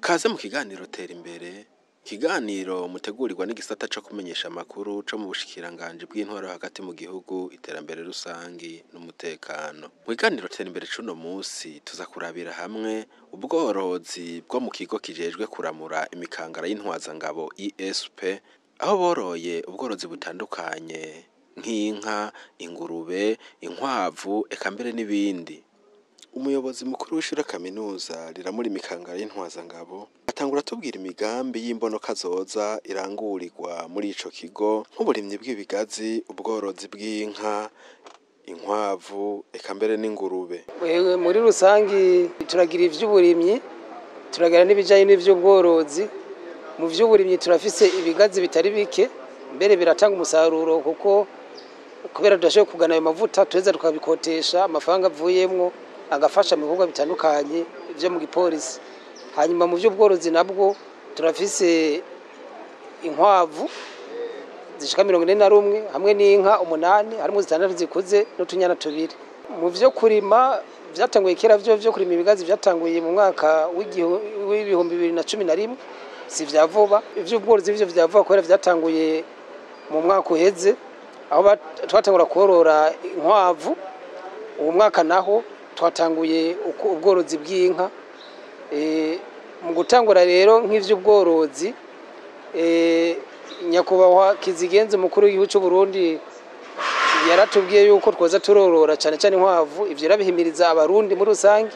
Kaze mu kiganiro tera imbere, kiganiro mutegurirwa n'igisata co kumenyesha amakuru co mu bushikiranganje bw'intwaro hagati mu gihugu, iterambere rusangi n'umutekano. Mu kiganiro tera imbere cuno musi tuza kurabira hamwe ubworozi bwo mu kigo kijejwe kuramura imikangara y'intwazangabo ISP, aho boroye ubworozi butandukanye nk'inka, ingurube, inkwavu, eka mbere n'ibindi. Umuyobozi mukuru w'ishure kaminuza riramura imikangara y'intwazangabo atangura atubwira imigambi y'imbonoka zoza irangurirwa muri ico kigo nk'uburimyi bw'ibigazi, ubworozi bw'inka, inkwavu, eka mbere n'ingurube. Muri rusangi turagira ivy'uburimyi, turagira n'ibijanye n'ivy'ubworozi. Mu vy'uburimyi turafise ibigazi bitari bike, mbere biratanga umusaruro kuko kubera tudashoboye kugana ayo mavuta tuheza tukabikotesha, amafaranga avuyemwo agafasha mu bikorwa bitandukanye byo mu gipolisi. Hanyuma mu by'ubworozi nabwo turafise inkwavu zishika 41 hamwe n'inka 8 harimo 6 zikuze n'utunyana 2. Mu byo kurima byatanguye kera byo kurima ibigazi byatanguye mu mwaka w'ibihumbi 2011, si vya vuba. Ivy'ubworozi bivyo vya vuba kubera byatanguye mu mwaka uheze, aho twatangura korora inkwavu. Uwo mwaka naho twatanguye ubworozi bw'inka. Mu gutangura rero nk'ivy'ubworozi, nyakubahwa Kizigenza umukuru w'igihugu cy'u Burundi yaratubwiye yuko twoza turorora cyane cyane inkwavu. Ivyo rabihimiriza abarundi muri rusange,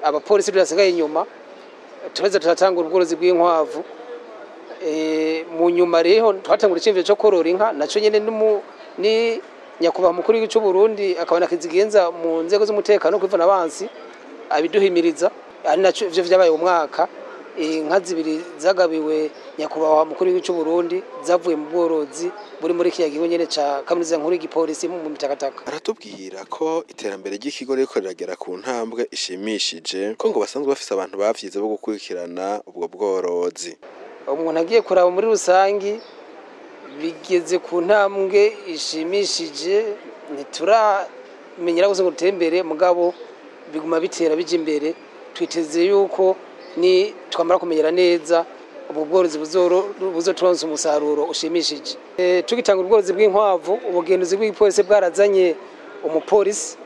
abapolisi turasigaye inyuma, tureza turatangura ubworozi bw'inkwavu. Mu nyuma rero twatangura icimviro cyo korora inka, naco nyene ni nyakubahwa mukuru w'igihugu cy'u Burundi akabona Kizigenza mu nzego z'umutekano kwivuna abansi abiduhimiriza, ari naco ivyo vyabaye umwaka. Inka zibiri zagabiwe nyakubahwa mukuru w'igihugu cy'u Burundi zavuye mu bworozi buri muri kiya gihugu nyene ca kaminuza nkuru y'igipolisi mu Mitakataka. Aratubwira ko iterambere ry'ikigo riko riragera ku ntambwe ishimishije, ko ngo basanzwe bafise abantu bavyize bo gukurikirana ubwo bworozi. Umuntu agiye kuraba muri rusangi bigeze ku ntambwe ishimishije, ntituramenyera gusa ngo dutere imbere, mugabo biguma bitera bija imbere. Twiteze yuko ni twamara kumenyera neza ubu bworozi buzoturonsa umusaruro ushimishije. Tugitanga ubworozi bw'inkwavu, ubugenzuzi bw'igipolisi bwarazanye umupolisi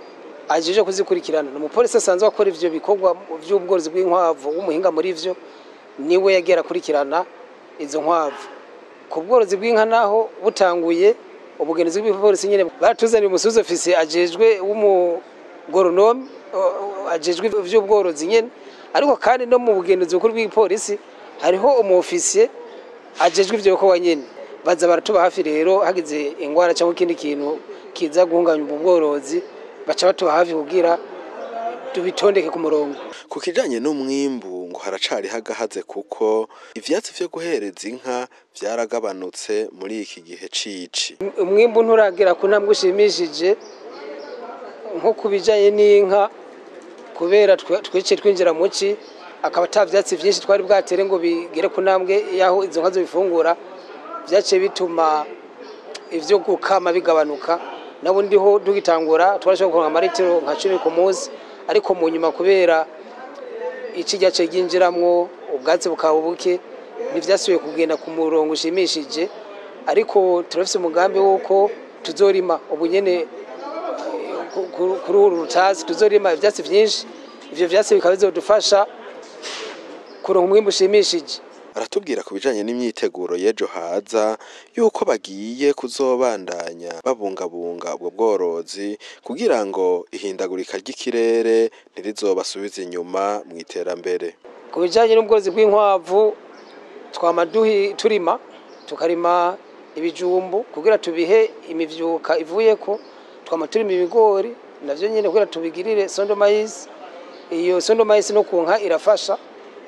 ajeje kuzikurikirana. Umupolisi asanzwe akora ivyo bikorwa vy'ubworozi bw'inkwavu, w'umuhinga muri ivyo, niwe yagera kurikirana izo nkwavu. Ku bworozi bw'inka naho butanguye, ubugenzuzi bw'igipolisi nyene baratuzaniye umusuzi ofisiye ajejwe w'umugoronome ajejwe ivy'ubworozi nyene, ariko kandi no mu bugenzuzi bukuru bw'igipolisi hariho umu ofisiye ajejwe ivyo bikorwa nyene. Baza baratuba hafi rero hagize ingwara cyangwa ikindi kintu kiza guhunganya ubworozi, baca batuba hafi kugira tubitondeke ku murongo. Ku kijanye n'umwimbu ngo haracari hagahaze kuko ivyatsi vyo guhereza inka vyaragabanutse muri iki gihe cici. Umwimbu nturagera ku ntambwe ushimishije nko kubijanye n'inka, kubera twiciye twinjira mu ci, akaba ata vyatsi vyinshi twari bwatere ngo bigere ku ntambwe yaho izo nka zo bifungura. Vyaciye bituma ivyo gukama bigabanuka. Nabundi ho dugitangura twarashobora kuronka amaritiro nka 10 ku munsi, ariko mu nyuma kubera iki cyace ginjiramwo ubwatsi bukaba buke ntivyasubiye kugenda ku murongo ushimishije. Ariko turafise umugambi wuko tuzorima ubunyene kuri uru rutasi, tuzorima ivyatsi vyinshi. Ivyo vyatsi bikaba bizodufasha kuronka umwimbu ushimishije. aratubwira ku bijanye n'imyiteguro y'ejo haza yuko bagiye kuzobandanya babungabunga ubwo bworozi kugira ngo ihindagurika ry'ikirere ntirizobasubize inyuma mu iterambere. Ku bijanye n'ubworozi bw'inkwavu twama turima tukarima ibijumbu kugira tubihe imivyuka ivuyeko, twama turima ibigori navyo nyene kugira tubigirire sondo maïs. Iyo sondo maïs no kunka irafasha.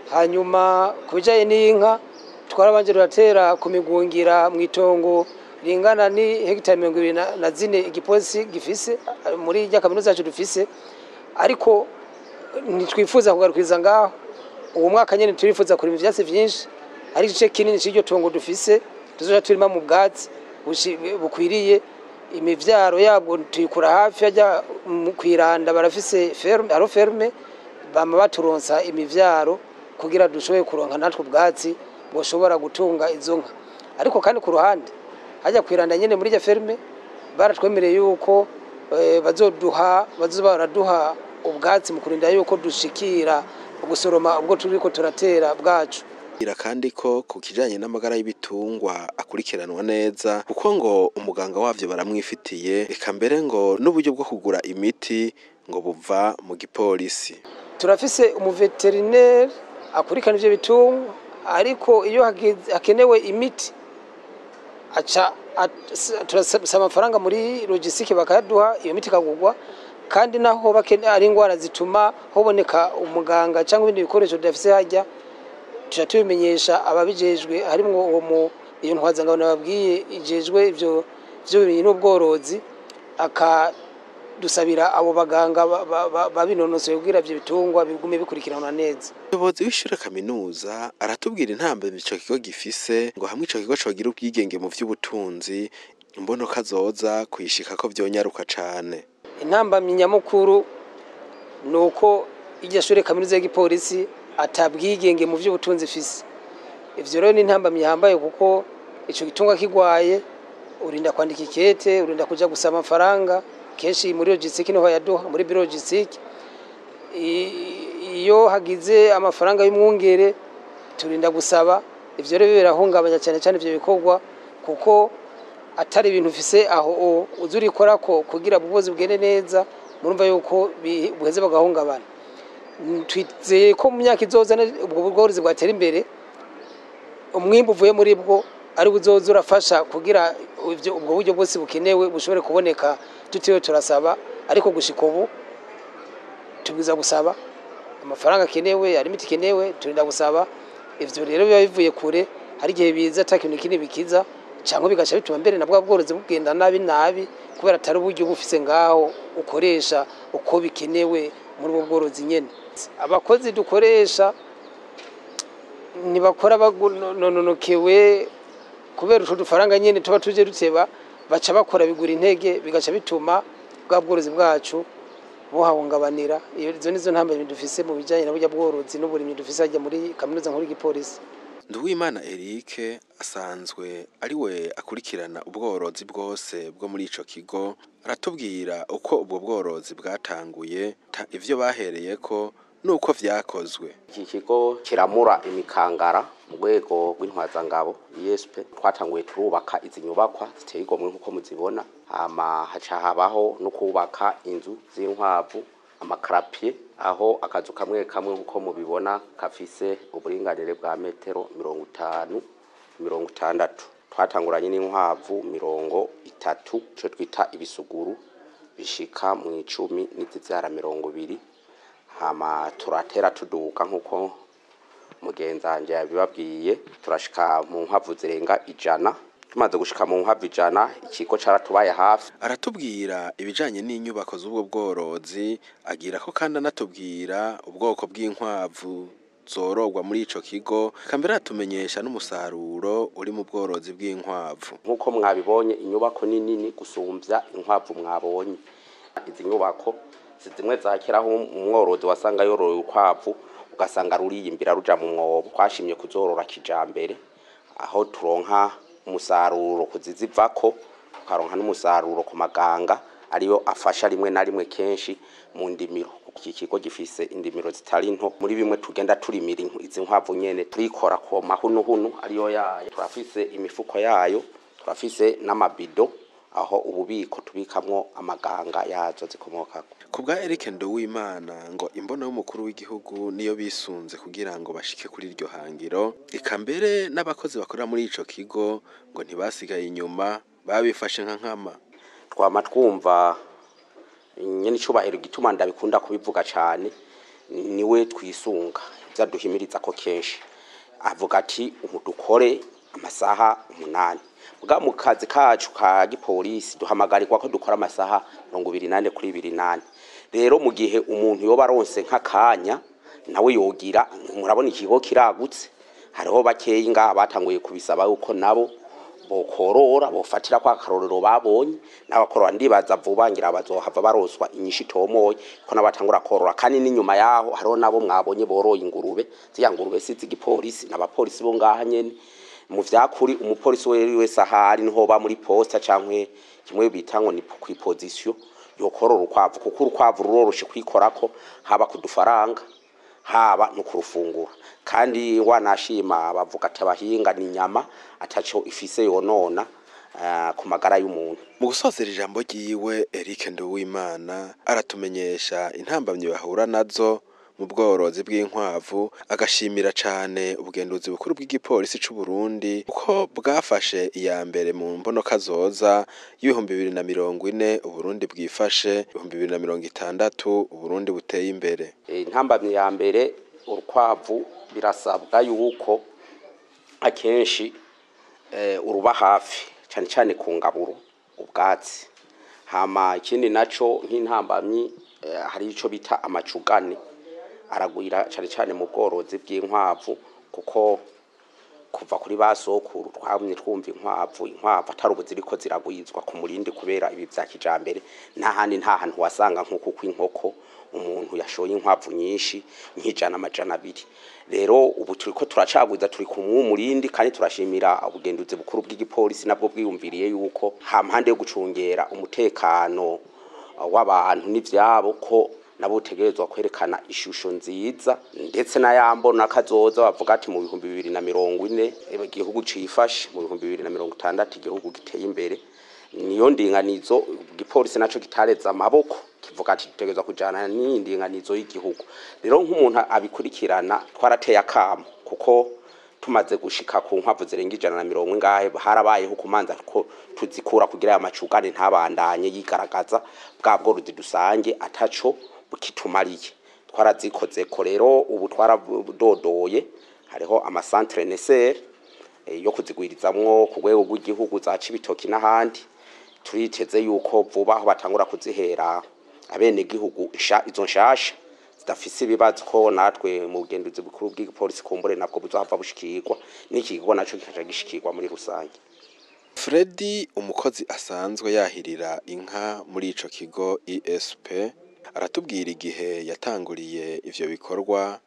Hanyuma ku bijanye n'inka twarabanje turatera ku migungira mu itongo ringana ni hegitari 24 igipolisi gifise muri rya kaminuza yacu dufise, ariko ntitwifuza kugarukiriza ngaho. Uwo mwaka nyene turifuza kurima ivyatsi vyinshi, ari igice kinini c'iryo tongo dufise tuzoja turima mu bwatsi bukwiriye. Imivyaro yabwo tuyikura hafi ajya kwiranda, barafise ferme bama baturonsa imivyaro kugira dushoboye kuronka natwe ubwatsi boshobora gutunga izo nka. Ariko kandi ku ruhande hajya kwiranda nyene muri rya ferme baratwemereye yuko bazoba baraduha ubwatsi mu kurinda yuko dushikira gusoroma ubwo turiko turatera bwacu. Kandi ko ku kijanye n'amagara y'ibitungwa akurikiranwa neza kuko ngo umuganga wavyo baramwifitiye, eka mbere ngo n'uburyo bwo kugura imiti ngo buva mu gipolisi. Turafise umuveterineri akurikirana ivyo bitungwa, ariko iyo hakenewe imiti turasaba amafaranga muri logistique bakaduha iyo miti kagurwa, kandi naho ari ingwara zituma hoboneka umuganga cyangwa ibindi bikoresho dafise hajya tubimenyesha ababijejwe, harimwo uwo iyo ntwazangano nababwiye ijejwe ivyo bintu n'ubworozi, akadusabira abo baganga babinonosoye kugira ivyo bitungwa bigume bikurikiranwa neza. Umuyobozi w'ishure kaminuza aratubwira intambwe ico kigo gifise ngo hamwe ico kigo cogira ubwigenge mu vy'ubutunzi imbonoka zoza kuyishika ko vyonyaruka cane. Intambamyi nyamukuru nuko iryo shure kaminuza y'igipolisi atabwigenge mu vy'ubutunzi ifise. Ivyo rero ni intambamyi yambaye kuko ico gitungwa kigwaye urinda kwandika ikete, urinda kuja gusaba amafaranga kenshi muri logistique niho yaduha muri biro logistique. Iyo hagize amafaranga y'umwungere turinda gusaba. Ivyo rero birahungabanya cyane cyane ivyo bikorwa kuko atari ibintu ufise aho uzurikora ko kugira ubuvuzi bugende neza, murumva yuko buheze bagahungabana. Twizeye ko mu myaka izoza ubwo bworozi bwatera imbere, umwimbu uvuye muri bwo ari buzoza urafasha kugira ubwo buryo bwose bukenewe bushobore kuboneka tutiwe turasaba. Ariko gushika ubu tubwiza gusaba amafaranga akenewe, ari imiti ikenewe, turinda gusaba. Ivyo rero biba bivuye kure, hari igihe biza atakintu kindi bikiza cyangwa bigaca bituma mbere nabwo bworozi bugenda nabi kubera atari uburyo bufise ngaho ukoresha uko bikenewe muri ubwo bworozi nyene. Abakozi dukoresha ntibakora bagononokewe kubera utwo dufaranga nyene tuba tuje duteba, baca bakora bigura intege, bigaca bituma bwa bworozi bwacu buhahungabanira. Izo nizo ntambwe dufise mu bijanye na burya bworozi n'uburimyi dufise hajya muri kaminuza nkuru y'igipolisi. Nduwimana Eric asanzwe ari we akurikirana ubworozi bwose bwo muri ico kigo, aratubwira uko ubwo bworozi bwatanguye, ivyo bahereyeko nuko vyakozwe. Iki kigo kiramura imikangara mu rwego rw'intwazangabo ISP. Twatanguye turubaka izi nyubakwa ziteye igomwe nkuko muzibona, hama haca habaho no kubaka inzu z'inkwavu, amakarapie, aho akazu kamwe kamwe nkuko mubibona kafise uburinganire bwa metero 50-60. Twatanguranye n'inkwavu 30, cyo twita ibisuguru bishika mu 10 n'izivyara 20. Hama turatera tuduka nkuko mugenzanje yabibabwiye, turashika mu nkwavu zirenga 100. Tumaze gushika mu nkwavu 100, ikigo caratubaye hafi. Aratubwira ibijanye n'inyubako z'ubwo bworozi, agira ko kandi anatubwira ubwoko bw'inkwavu zorogwa muri ico kigo, kambere atumenyesha n'umusaruro uri mu bworozi bw'inkwavu. Nkuko mwabibonye inyubako nini gusumvya inkwavu mwabonye. Izi nyubako zimwe zakeraho umworozi wasanga yoroye ukwavu ugasanga ruriyimbira ruja mu mwobo. Twashimye kuzorora kijambere aho turonka umusaruro kuzizivako, tukaronka n'umusaruro ku maganga ariyo afasha rimwe na rimwe kenshi mu ndimiro. Iki kigo gifise indimiro zitari nto, muri bimwe tugenda turimira izi nkwavu nyene turikora ko mahunuhunu ariyo yayo, turafise imifuko yayo, turafise n'amabido aho ububiko tubikamwo amaganga yazo zikomokako. Kubwa Eric Nduwimana ngo imbona y'umukuru w'igihugu niyo bisunze kugira ngo bashike kuri iryo hangiro, eka mbere n'abakozi bakorera muri ico kigo ngo ntibasigaye inyuma, babifashe nka nkama. Twama twumva nyene icubahiro gituma ndabikunda kubivuga cane, niwe twisunga vyaduhimiriza ko kenshi avuga ati dukore amasaha 8. Muga mu kazi kacu ka gipolisi duhamagarirwa ko dukora amasaha 28 kuri 28. Rero mu gihe umuntu yoba aronse nk'akanya nawe yogira, murabona ikigo kiragutse, hariho bakeyi ngaha batanguye kubisaba yuko nabo bokorora bofatira kwa karorero babonye, n'abakorora ndibaza vuba ngira bazohava baroswa inyinshi tomoye ko nabatangura korora. Kandi n'inyuma yaho hariho nabo mwabonye boroye ingurube, ziya ngurube sizi gipolisi n'abapolisi bo ngaha nyene. Mu vyakuri umupolisi wese ahari niho ba muri posta cankwe kimwe bitango ni ku position yo korora ukwavu, kuko urukwavu ruroroshe kwikorako, haba kudufaranga haba no kurufungura. Kandi wanashima bavuga ati abahinga ni nyama ataco ifise yonona ku magara y'umuntu. Mu gusozera ijambo ryiwe, Eric Nduwimana aratumenyesha intambamye bahura nazo mu bworozi bw'inkwavu, agashimira cane ubugenduzi bukuru bw'igipolisi c'u Burundi uko bwafashe iya mbere mu mbonoka zoza y'2040 Uburundi bwifashe 2060 Uburundi buteye imbere. Intambamye ya mbere urukwavu birasabwa yuko akenshi uruba hafi cyane cyane ku ngaburo ubwatsi. Hama ikindi naco nk'intambamyi hari ico bita amacugane aragwira cyane cyane mu bworozi bw'inkwavu, kuko kuva kuri basokuru twamye twumva inkwavu atari ubuziriko ziragwizwa ku murindi kubera ibi vya kijambere. N'ahandi nta hantu wasanga nkuko kw'inkoko umuntu yashoye inkwavu nyinshi nk'ijana-200. Rero ubu turiko turacagwiza, turi ku murindi, kandi turashimira ubugenduzi bukuru bw'igipolisi nabwo bwiyumviriye yuko hampande yo gucungera umutekano w'abantu n'ivyabo ko nabo tegerezwa kwerekana ishusho nziza, ndetse na yambo nakazoza bavuga ati mu 2040 igihugu cifashe, mu 2060 igihugu giteye imbere. Niyo ndinganizo igipolisi naco gitareza amaboko kivuga ati tegerezwa kujana n'indinganizo y'igihugu. Rero nk'umuntu abikurikirana twarateye akamo, kuko tumaze gushika ku nkwavu zirenga 140 ngahe harabayeho kumanza ko tuzikura kugira ya macugane ntabandanye yigaragaza bwa bworozi dusange ataco bukitumariye. Twarazikoze ko rero ubu twaradodoye, hariho ama centre nécessaire yo kuzigwirizamwo ku rwego rw'igihugu za Cibitoki n'ahandi. Turiteze yuko vuba aho batangura kuzihera abene gihugu izo nshasha zidafise ibibazo, ko natwe mu bugenduzi bukuru bw'igipolisi kumbure nabwo buzohava bushikirwa n'ikigo naco kikaja gishikirwa muri rusange. Freddy, umukozi asanzwe yahirira inka muri ico kigo ISP, aratubwira igihe yatanguriye ivyo bikorwa,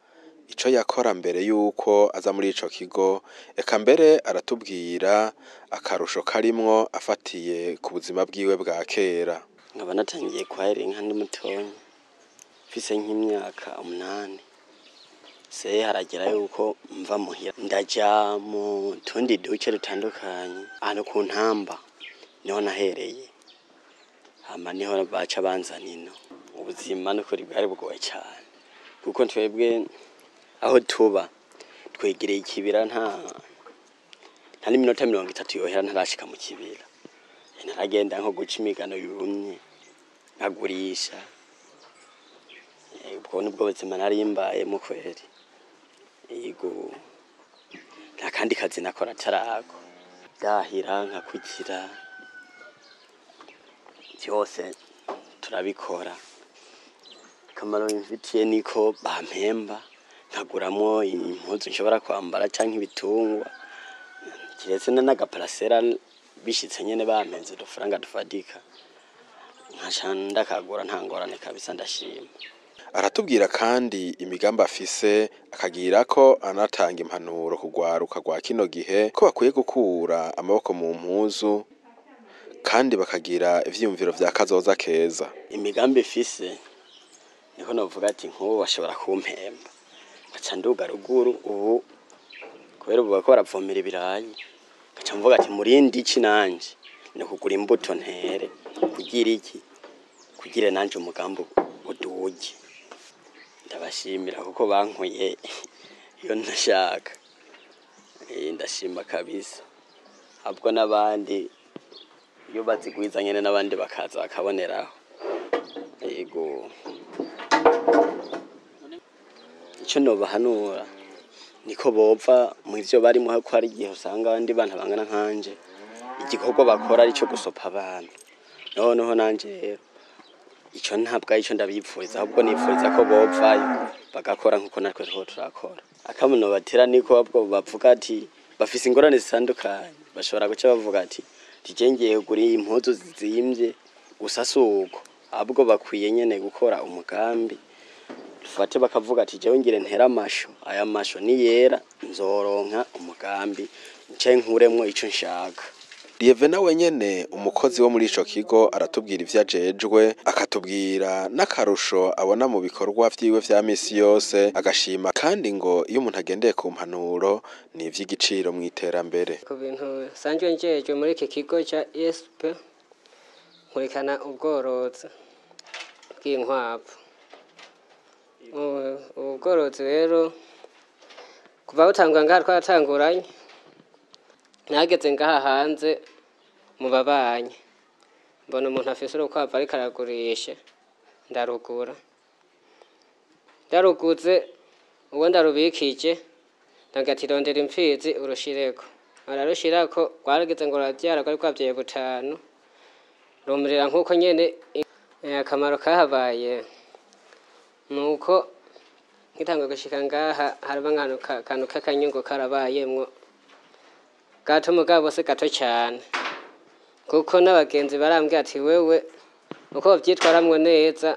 ico yakora mbere yuko aza muri ico kigo, eka mbere aratubwira akarusho karimwo afatiye ku buzima bwiwe bwa kera. Nkaba natangiye kwahira inka ndi mutonya mfise nk'imyaka 8. Se haragera yuko mva muhira ndaja mu tundi duce dutandukanye, ahantu ku ntamba niho nahereye, hama niho baca banzanino. Ubuzima n'ukuri bwari bugoye cyane, kuko twebwe aho tuba twegereye ikibira, nta n'iminota 30 yohera ntarashika mu kibira. Naragenda nko guca imigano yumye nkagurisha. Ubwo nibwo buzima narimbaye mu kweri. Yego nta kandi kazi nakora tarako, byahira nkakugira byose turabikora. Kamaro mfitiye niko bampemba, nkaguramo impuzu nshobora kwambara canke ibitungwa, kiretse n'agaparasera bishitse nyene bampenze udufaranga dufadika, nkashanda kagura nta ngorane kabisa, ndashima. Aratubwira kandi imigambi afise, akagira ko anatanga impanuro kugwaruka rwa kino gihe ko bakwiye gukura amaboko mu mpuzu, kandi bakagira ivyiyumviro vya kazoza keza. Imigambi ifise niko novuga ati nk'ubu bashobora kumpemba gaca nduga ruguru ubu kubera ubu bako baravomera ibirayi gaca mvuga ati murindi iki nanje ni kugura imbuto ntere kugira nanje umugambi uduge. Ndabashimira kuko bankuye iyo ndashaka ndashima kabisa ahubwo n'abandi iyo bazigwiza nyene n'abandi bakaza bakaboneraho. Yego ico nobahanura niko bova mu ivyo barimo ko hari igihe usanga abandi bana bangana nkanje igikorwa bakora ari cyo gusopa abantu noneho nanje rero ico ntabwo ico ndabipfuza ahubwo nipfuza ko bovayo bagakora nkuko natwe turakora. Akamuno batera niko abwo bavuga ati bafise ingorane zitandukanye bashobora guca bavuga ati tijengeye kuri impuzu zizimvye gusa suko ahubwo bakwiye nyene gukora umugambi dufate bakavuga ati jewe ngire ntera amasho aya masho ni yera nzoronka umugambi nce nkuremwo ico nshaka. Lieve nawe nyene umukozi wo muri ico kigo aratubwira ivyo ajejwe akatubwira n'akarusho abona mu bikorwa vyiwe vya misi yose agashima kandi ngo iyo umuntu agendeye ku mpanuro ni ivy'igiciro mu iterambere. Ku bintu sanjwe njejwe muri iki kigo ca ESP nkurikana ubworozi bw'inkwavu. Ubworozi rero kuva butangura ngaha twatanguranye nageze ngaha hanze mu babanye mbona umuntu afise urukwavu ariko aragurisha ndaruguze uwo ndarubikije ndagatirondera impfizi urushireko ararushirako rwarageze ngo ruravyara rwari rwavyaye 5 rumirira nkuko nyene. Akamaro kahabaye nuko nkitanga gushika ngaha haraba nkanu k'akanyungu karabayemwo gato mugabo se gato cyane kuko n'abagenzi barambwira ati wewe uko byitwaramwe neza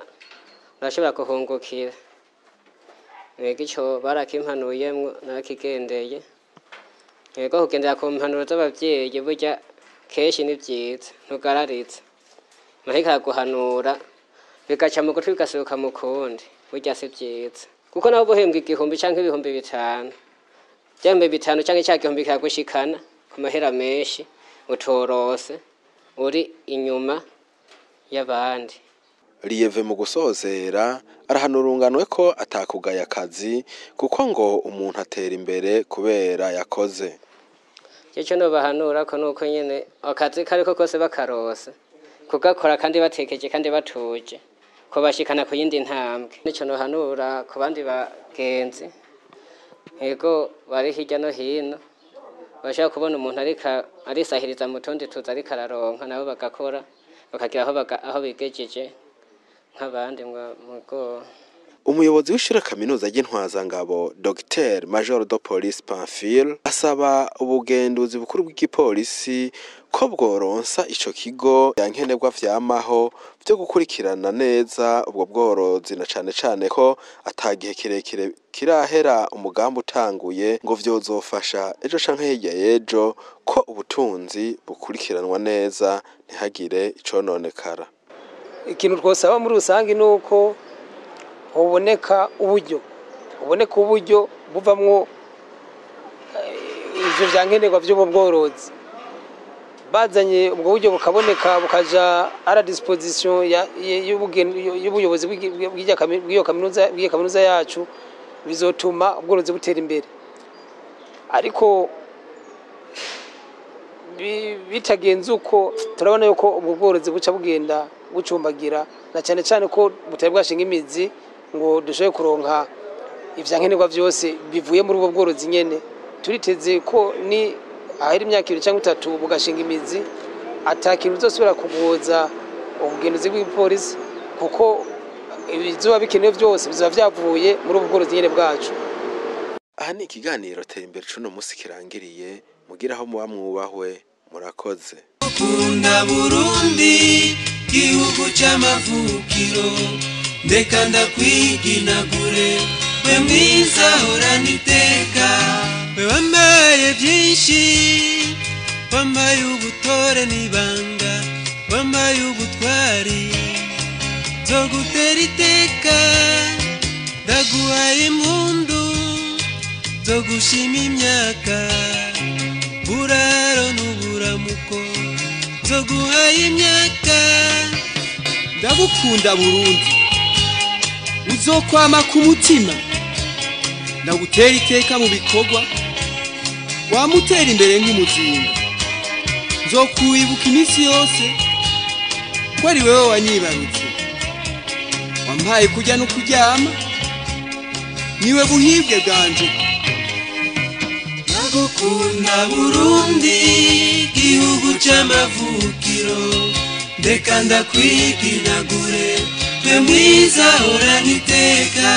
urashobora kuhungukira. Ico barakimpanuyemwo nakigendeye yego kugendera ku mpanuro z'abavyeyi burya keshi ni vyiza ntugararitse mahika guhanura bigaca mu gutwi bigasuka mu kundi burya si vyiza kuko nabo bohembwa 1000 canke 500 jambe 5 canke cya 1000 kagushikana ku mahera menshi utorose uri inyuma y'abandi. Lieve mu gusozera arahanurunganwe ko atakugaya akazi kuko ngo umuntu atera imbere kubera yakoze. Cyo no bahanura ko nuko nyene akazi kariko kose bakarose kugakora kandi batekeje kandi batuje ko bashikana ku yindi ntambwe. Nico no hanura ku bandi bagenzi yego bari hirya no hino bashaka kubona umuntu arisahiriza mu tundi tuza ariko araronka nabo bagakora bakagira aho bigejeje nk'abandi mugo. Umuyobozi w'ishure kaminuza y'Intwazangabo Dr Major de Police Pamphile asaba ubugenduzi bukuru bw'igipolisi ko bworonsa ico kigo yankenerwa vyamaho byo gukurikirana neza ubwo bworozi na cane ko atagihe kirekire kirahera umugambi utanguye ngo vyozofasha ejo canke hirya yejo ko ubutunzi bukurikiranwa neza ntihagire icononekara. Ikintu twosaba muri rusange nuko uboneka uburyo buvamwo ivyo vyankenerwa vy'ubu bworozi bazanye ubwo buryo bukaboneka bukaja à la disposition y'ubuyobozi bw'iyo kaminuza yacu bizotuma ubworozi butera imbere. Ariko bitagenze uko turabona yuko ubwo bworozi buca bugenda bucumbagira na cyane ko butari bwashinga imizi ngo dushoboye kuronka ivyankenerwa vyose bivuye muri ubwo bworozi nyene. Turiteze ko ni ahari imyaka 2 cyangwa 3 bugashinga imizi atakintu bizosubira kugoza ubugenduzi bw'ipolisi kuko ibizoba bikenewe byose bizaba vyavuye muri ubwo bworozi nyene bwacu. Aha ni ikiganiro tera imbere cuno musi kirangiriye mugira aho muba mwubahwe murakoze. Ukunda Burundi gihugu c'amavukiro ndeka ndakwiginagure we mwiza horana iteka we wambaye byinshi wambaye ubutore n'ibanga wambaye ubutwari zo gutera iteka ndaguhaye impundu zo gushima imyaka buraro n'uburamuko zo guhaye imyaka ndagukunda Burundi uzokwama ku mutima ndagutera iteka mu bikorwa wamutera imbere nk'umuzinga nzokwibuka iminsi yose ko ari wewe wanyibarutse wampaye kujya no kuryama niwe buhibwe bwanje ndagukunda Burundi gihugu c'amavukiro ndeka ndakwiginagure twe mwiza horana iteka